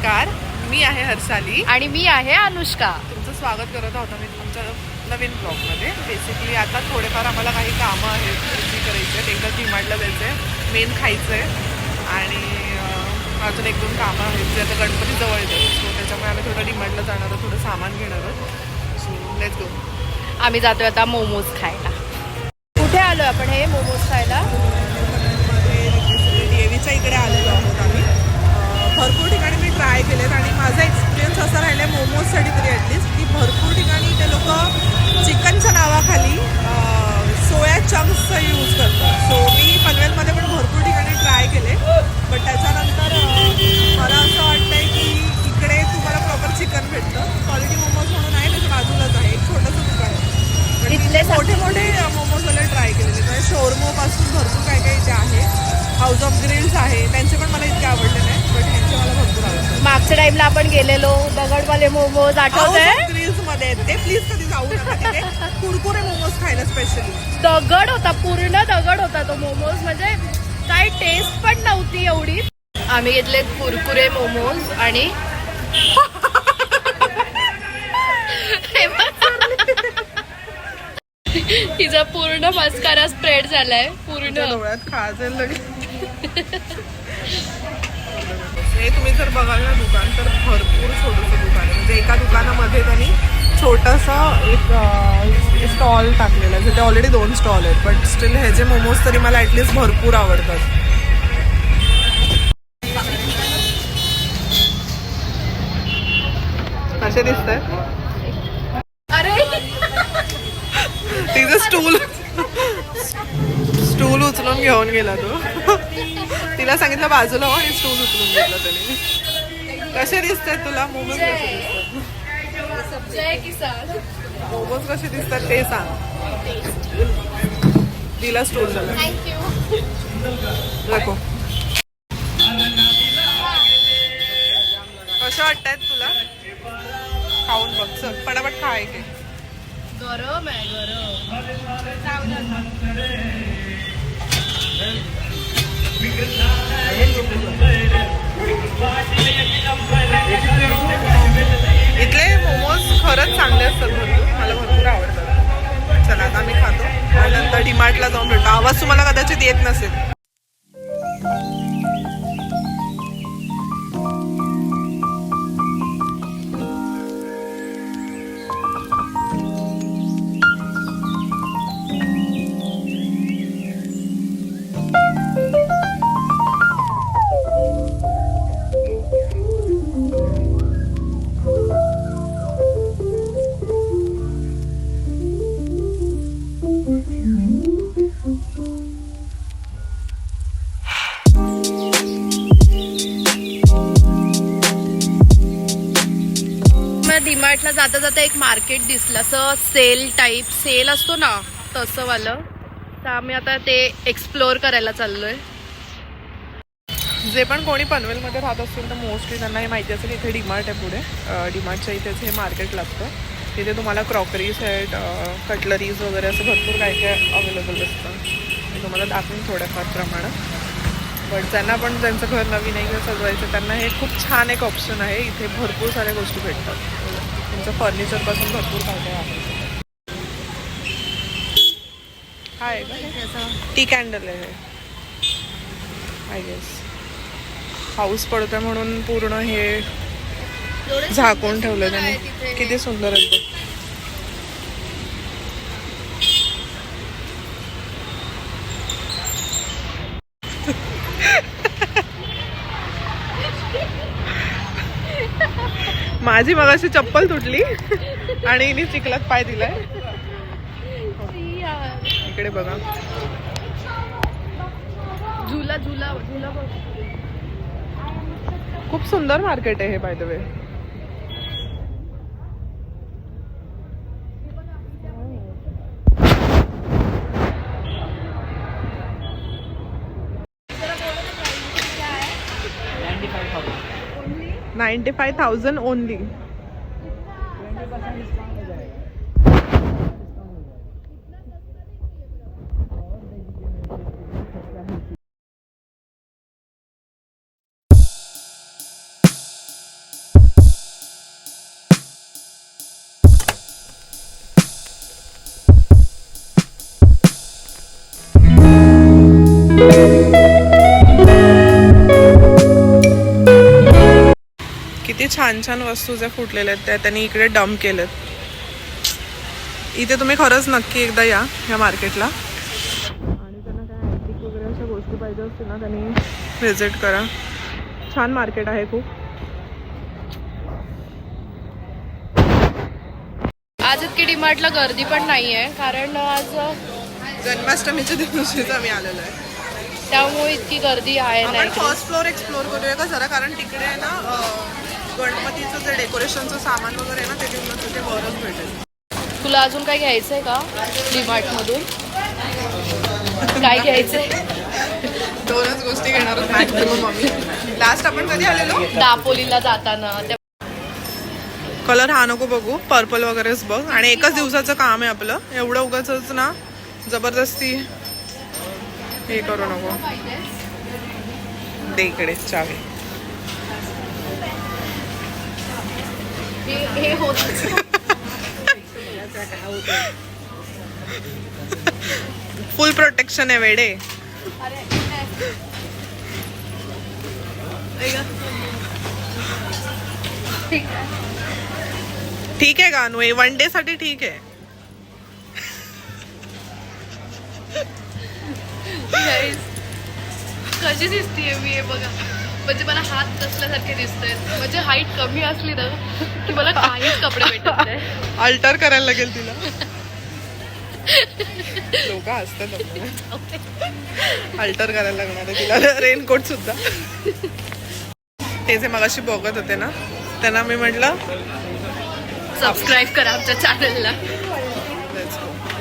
नमस्कार, मी आहे हर्षाली आणि मी आहे अनुष्का. तुमचं स्वागत करत आहोत आम्ही तुमच्या नवीन ब्लॉगमध्ये. बेसिकली आता थोडेफार आम्हाला काही कामं आहेत जी करायची आहेत. एकदा डीमार्टला जायचं आहे, मेन खायचं आहे आणि अजून एक दोन कामं आहेत जे आता गणपती जवळ येतात. सो त्याच्यामुळे आम्ही थोडं डीमार्टला जाणार आहोत, थोडं सामान घेणार आहोत. So let's go. आम्ही जातोय आता मोमोज खायला. कुठे आलोय आपण हे मोमोज खायला? देवीच्या इकडे आलेलो आहोत आम्ही. भरपूर ठिकाणी मी ट्राय केलेत आणि माझा एक्सपिरियन्स असा राहिला आहे मोमोजसाठी तरी ॲटलिस्ट की भरपूर ठिकाणी ते लोक चिकनच्या नावाखाली सोया चंक्सचा यूज करतात. सो मी पनवेलमध्ये पण भरपूर ठिकाणी ट्राय केले, बट त्याच्यानंतर मला असं वाटतं आहे की इकडे तुम्हाला प्रॉपर चिकन भेटतं. क्वालिटी मोमोज म्हणून आहे, त्याच्या बाजूलाच आहे एक छोटंसं दुकान आहे. इथले मोठे मोठे मोमोजवाले ट्राय केलेले, म्हणजे शोरमोपासून भरपूर काय काय इथे आहे. हाऊस ऑफ ग्रिल्स आहे, त्यांचे पण मला इतके आवडले नाही, बट ह्यांचे मला भरपूर आवडतात. मागच्या टाइमला आपण गेलेलो दगडवाले मोमोज आठवतंय? ग्रिल्स मध्ये ते प्लीज कधी जाऊ नका तिथे. कुरकुरे मोमोज खायला स्पेशली. दगड होता, पूर्ण दगड होता तो मोमोज, म्हणजे काही टेस्ट पण नव्हती एवढी. आम्ही घेतले कुरकुरे मोमोज आणि तिचा पूर्ण मस्कारा स्प्रेड झालाय पूर्ण डोळ्यात खायचं लगेच. हे तुम्ही जर बघाल ना दुकान, तर भरपूर छोटंसं दुकान आहे. म्हणजे एका दुकानामध्ये त्यांनी छोटंसं एक स्टॉल टाकलेला आहे. ते ऑलरेडी 2 स्टॉल आहेत, बट स्टील ह्याचे मोमोज तरी मला ॲटलिस्ट भरपूर आवडतात. कसे दिसत आहेत? अरे तिचं स्टूल उचलून घेऊन गेला तो. तिला सांगितलं बाजूला हो आणि स्टूल उचलून घेतलं त्याने. कसे दिसतात तुला मोमोज? जय किसान. मोमोज कसे दिसतात ते सांग. तिला स्टूल झालं. थँक्यू. दाखव कशा वाटतायत तुला. खाऊन बघ, चल पटापट खा. एक गरम आहे इथले मोमोज खरंच चांगले असतात, भरपूर मला भरपूर आवडतात. चला आता आम्ही खातो आणि नंतर डीमार्टला जाऊन भेटतो. आवाज तुम्हाला कदाचित येत नसेल. डीमार्टला जाता जाता एक मार्केट दिसलं, असं सेल टाईप सेल असतो ना तसं वालं. तर आम्ही आता ते एक्सप्लोअर करायला चाललोय. जे पण कोणी पनवेलमध्ये राहत असतील तर मोस्टली त्यांना हे माहिती असेल इथे डीमार्ट आहे. पुढे डीमार्टच्या इथेच हे मार्केट लागतं. तिथे तुम्हाला क्रॉकरी सेट, कटलरीज वगैरे असं भरपूर काय काय अवेलेबल असतं. मी तुम्हाला दाखवेन थोड्याफार प्रमाणात. बट ज्यांना पण ज्यांचं घर नवीन आहे किंवा सजवायचं त्यांना हे खूप छान एक ऑप्शन आहे. इथे भरपूर साऱ्या गोष्टी भेटतात. तुमचं फर्निचरपासून भरपूर काय काय आहे. काय आहे का? टी कॅन्डल आहे आय गेस. पाऊस पडतोय म्हणून पूर्ण हे झाकून ठेवलं त्याने. किती सुंदर आहे ते. माझी मगाशी चप्पल तुटली आणि हिने चिखलात पाय दिलाय. इकडे बघा. झुला झुला झुला बघ. खूप सुंदर मार्केट आहे हे बाय द वे. $95,000 ओनली. किती छान छान वस्तू ज्या फुटलेल्या आहेत त्या त्यांनी इकडे डम्प केलेत. इथे तुम्ही खरंच नक्की एकदा या ह्या मार्केटला आणि त्यांना काय अँटिक वगैरे अशा गोष्टी पाहिजे असतील ना त्यांनी व्हिजिट करा. छान मार्केट आहे खूप. आज इतकी डीमार्टला गर्दी पण नाही आहे कारण आज जन्माष्टमीच्या दिवशीच आम्ही आलेलो आहे. त्यामुळे इतकी गर्दी आहे आपण नाही. फर्स्ट फ्लोअर एक्सप्लोर करूया का जरा, कारण तिकडे आहे ना गणपतीचं जे डेकोरेशनचं सामान वगैरे आहे ना ते तुम्हाला तिथे वरच भेटेल. तुला अजून काय घ्यायचंय का डीमार्ट मधून? काय घ्यायचंय? 2च गोष्टी घेणार आहोत मॅक्सिमम आम्ही. लास्ट आपण कधी आलेलो? दापोलीला जाताना. कलर हा नको बघू, पर्पल वगैरेच बघ. आणि एकच दिवसाचं काम आहे आपलं, एवढं उगाचच ना जबरदस्ती हे करू नको. दे इकडे चावी. हे होत फुल प्रोटेक्शन आहे वेडे. ठीक आहे का अनु? 1 डे साठी ठीक आहे. कशी दिसतीये मी हे बघा. म्हणजे मला हात नसल्यासारखे दिसतंय. म्हणजे हाईट कमी असली ना की मला काहीच कपडे भेटत नाही. अल्टर करायला लागेल तिला. लोक असतात अल्टर करायला लागणार आहे तिला. रेनकोट सुद्धा. ते जे मगाशी बघत होते ना त्यांना मी म्हटलं सबस्क्राईब करा आमच्या चॅनलला.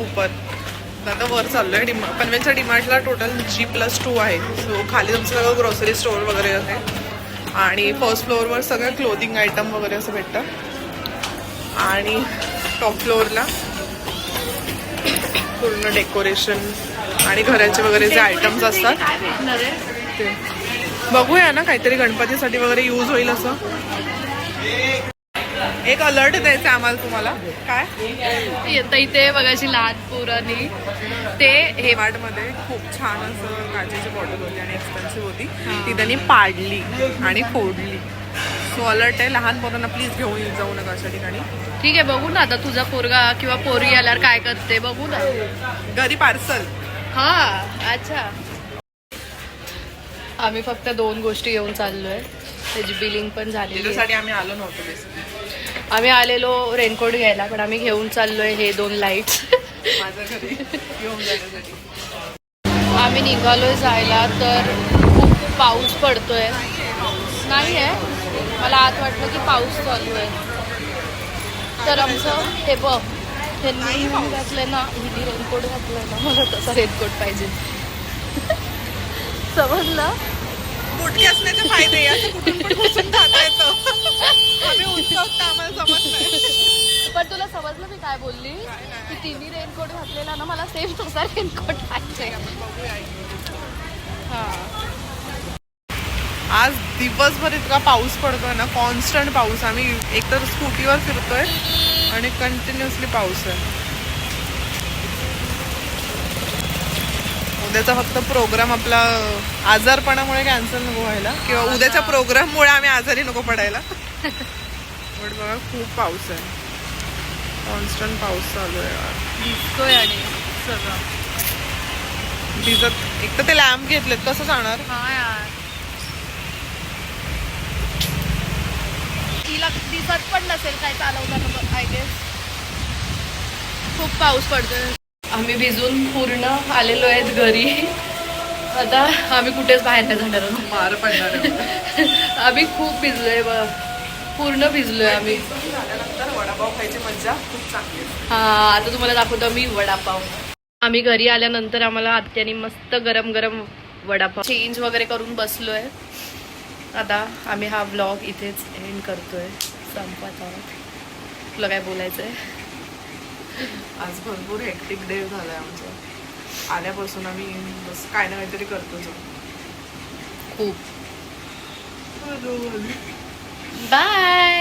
ऊपर आता वर चाललोय. पनवेलच्या डीमार्टला टोटल G+2 आहे. सो खाली तुमचं सगळं ग्रोसरी स्टोअर वगैरे आहे आणि फर्स्ट फ्लोअरवर सगळं क्लोथिंग आयटम वगैरे असं भेटतं आणि टॉप फ्लोअरला पूर्ण डेकोरेशन आणि घराचे वगैरे जे आयटम्स असतात ते बघूया ना. काहीतरी गणपतीसाठी वगैरे यूज होईल असं. एक अलर्ट द्यायचं आम्हाला तुम्हाला. काय येतं इथे बघायची लहान पोरांनी ते हे मध्ये खूप छान असं काचेची बॉटल होती आणि एक्सपेन्सिव्ह होती. ती त्यांनी पाडली आणि फोडली. सो अलर्ट आहे, लहान पोरांना प्लीज घेऊन जाऊ नका अशा ठिकाणी. ठीक आहे बघू ना आता तुझा पोरगा किंवा पोरगी आल्यावर काय करते बघू ना. घरी पार्सल. हा अच्छा. आम्ही फक्त 2 गोष्टी घेऊन चाललोय. त्याची बिलिंग पण झाली. त्याच्यासाठी आम्ही आलो नव्हतो बेसिकली. आम्ही आलेलो रेनकोट घ्यायला पण आम्ही घेऊन चाललोय हे 2 लाईट्स. माझ्या घरी घेऊन जाण्यासाठी. आम्ही निघालोय जायला तर खूप पाऊस पडतोय. नाही आहे मला आत वाटलं की पाऊस चालू आहे. तर आमचं हे बघ त्यांनी घातलंय ना हिनी रेनकोट घातलंय ना मला तसा रेनकोट पाहिजे. समजलं? मोठी असण्याचे फायदे असं कुठून पण घुसून जाता येतं. आम्ही उत्सव आम्हाला जमत नाही. पण तुला समजलं मी काय बोलली की तिन्ही रेनकोट घातलेला ना मला सेम तसा रेनकोट पाहिजे. हा आज दिवसभर इतका पाऊस पडतोय ना, कॉन्स्टंट पाऊस. आम्ही एकतर स्कूटीवर फिरतोय आणि कंटिन्युअसली पाऊस आहे. उद्याचा फक्त प्रोग्राम आपला आजारपणामुळे कॅन्सल नको व्हायला किंवा उद्याच्या प्रोग्राममुळे आम्ही आजारी नको पडायला. बट बघा खूप पाऊस आहे. कॉन्स्टंट पाऊस चालू आहे यार. दिसतोय आणि सगळं भिजत. एक तर ते लॅम्प घेतलेत कसं जाणार. हा यार तिला दिसत पण नसेल काय चालवताना आय गेस. खूप पाऊस पडतोय. आम्ही भिजून पूर्ण आलेलो आहेत घरी. आता आम्ही कुठेच बाहेर नाही जाणार आहोत. मार पडणार आहे. आम्ही खूप भिजलोय पूर्ण भिजलोय आम्ही. झाल्यानंतर वडापाव खायची मज्जा खूप चांगली. हा आता तुम्हाला दाखवतो मी वडापाव. आम्ही घरी आल्यानंतर आम्हाला आत्याने मस्त गरम गरम वडापाव चेंज वगैरे करून बसलोय. आता आम्ही हा व्लॉग इथेच एंड करतोय. संपत आहोत. तुला काय बोलायचंय? आज भरपूर हेक्टिक डे झालाय आमचा. आल्यापासून आम्ही बस काय ना काहीतरी करतोच. खूप. बाय.